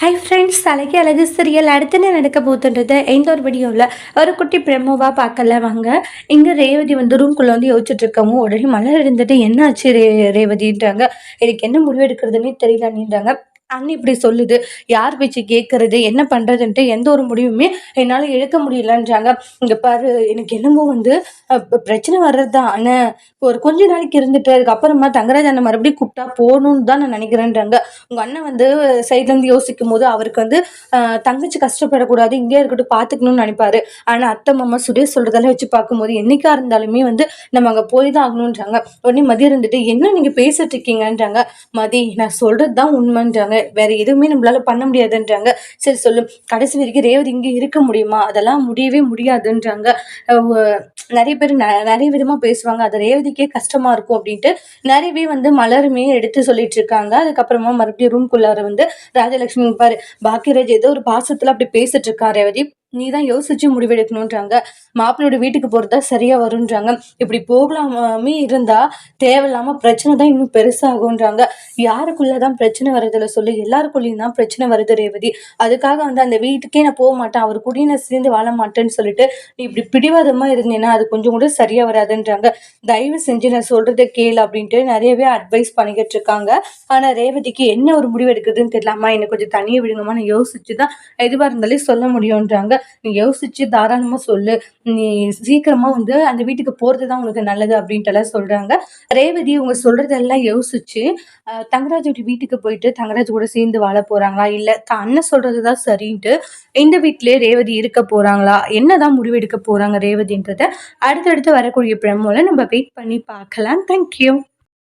Hi friends, தலைக்கு அழகு serial அடுத்து என்ன நடக்க போகுதுன்றத எந்த ஒரு வீடியோவில் ஒரு குட்டி ப்ரெமோவாக பார்க்கல வாங்க. இங்கே ரேவதி வந்து ரூம்குள்ளே வந்து யோசிச்சுட்டு இருக்கவும் உடனே மலர் இருந்துட்டு என்ன ஆச்சு ரேவதின்றாங்க. எனக்கு என்ன முடிவு எடுக்கிறதுனே தெரியல அப்படின்றாங்க. அண்ணி இப்படி சொல்லுது, யார் பேச்சு கேட்கறது, என்ன பண்ணுறதுன்ட்டு எந்த ஒரு முடிவுமே என்னால் எடுக்க முடியலன்றாங்க. இங்கே பாரு, எனக்கு என்னமோ வந்து பிரச்சனை வர்றது தான், ஆனால் ஒரு கொஞ்ச நாளைக்கு இருந்துட்டு அதுக்கப்புறமா தங்கராஜ் அண்ணன் மறுபடியும் கூப்பிட்டா போகணும்னு தான் நான் நினைக்கிறேன்றாங்க. உங்க அண்ணன் வந்து சைட்லேருந்து யோசிக்கும் போது அவருக்கு வந்து தங்கச்சி கஷ்டப்படக்கூடாது, இங்கே இருக்கட்டும் பார்த்துக்கணும்னு நினைப்பாரு. ஆனால் அத்தை மாமா சுரேஷ் சொல்றதெல்லாம் வச்சு பார்க்கும்போது என்னைக்கா இருந்தாலுமே வந்து நம்ம அங்கே போய் தான் ஆகணுன்றாங்க. உடனே மதியம் இருந்துட்டு என்ன நீங்கள் பேசிட்டு இருக்கீங்கன்றாங்க. மதி, நான் சொல்றது தான் உண்மைன்றாங்க, வேற எதுவுமே நம்மளால பண்ண முடியாதுன்றாங்க. சரி சொல்லு, கடைசி வரைக்கும் ரேவதி இங்கே இருக்க முடியுமா, அதெல்லாம் முடியவே முடியாதுன்றாங்க. நிறைய பேர் நிறைய விதமா பேசுவாங்க, அது ரேவதிக்கே கஷ்டமா இருக்கும் அப்படின்ட்டு நிறையவே வந்து மலருமே எடுத்து சொல்லிட்டு இருக்காங்க. அதுக்கப்புறமா மறுபடியும் ரூம்குள்ளார வந்து ராஜலட்சுமி பாரு, பாக்கியராஜ் ஏதோ ஒரு பாசத்துல அப்படி பேசிட்டு இருக்கா ரேவதி, நீ தான் யோசிச்சு முடிவெடுக்கணுன்றாங்க. மாப்பிள்ளையோட வீட்டுக்கு போறதா சரியா வரும்ன்றாங்க. இப்படி போகலாமே இருந்தா தேவையில்லாம பிரச்சனை தான் இன்னும் பெருசாகுன்றாங்க. யாருக்குள்ளதான் பிரச்சனை வருதுல சொல்லு, எல்லாருக்குள்ளயும் தான் பிரச்சனை வருது ரேவதி. அதுக்காக வந்து அந்த வீட்டுக்கே நான் போக மாட்டேன், அவர் கூடயும் நான் சேர்ந்து வாழ மாட்டேன்னு சொல்லிட்டு நீ இப்படி பிடிவாதமா இருந்தீங்கன்னா அது கொஞ்சம் கூட சரியா வராதுன்றாங்க. தயவு செஞ்சு நான் சொல்றதை கேளு அப்படின்ட்டு நிறையவே அட்வைஸ் பண்ணிக்கிட்டு இருக்காங்க. ஆனா ரேவதிக்கு என்ன ஒரு முடிவு எடுக்குதுன்னு தெரியலாமா, எனக்கு கொஞ்சம் தனியாக விடுங்கம்மா, நான் யோசிச்சுதான் எதுவா இருந்தாலும் சொல்ல முடியும்ன்றாங்க. நீ யோசிச்சு தாராளமா சொல்லு, நீ சீக்கிரமா வந்து அந்த வீட்டுக்கு போறதுதான் உனக்கு நல்லது அப்படின்ட்டு எல்லாம் சொல்றாங்க. ரேவதி இவங்க சொல்றதெல்லாம் யோசிச்சு தங்கராஜோட வீட்டுக்கு போயிட்டு தங்கராஜ் கூட சேர்ந்து வாழ போறாங்களா, இல்ல தான் அண்ணன் சொல்றதுதான் சரின்ட்டு இந்த வீட்டிலேயே ரேவதி இருக்க போறாங்களா, என்னதான் முடிவெடுக்க போறாங்க ரேவதின்றத அடுத்தடுத்து வரக்கூடிய பிரமோல நம்ம வெயிட் பண்ணி பார்க்கலாம். தேங்க்யூ.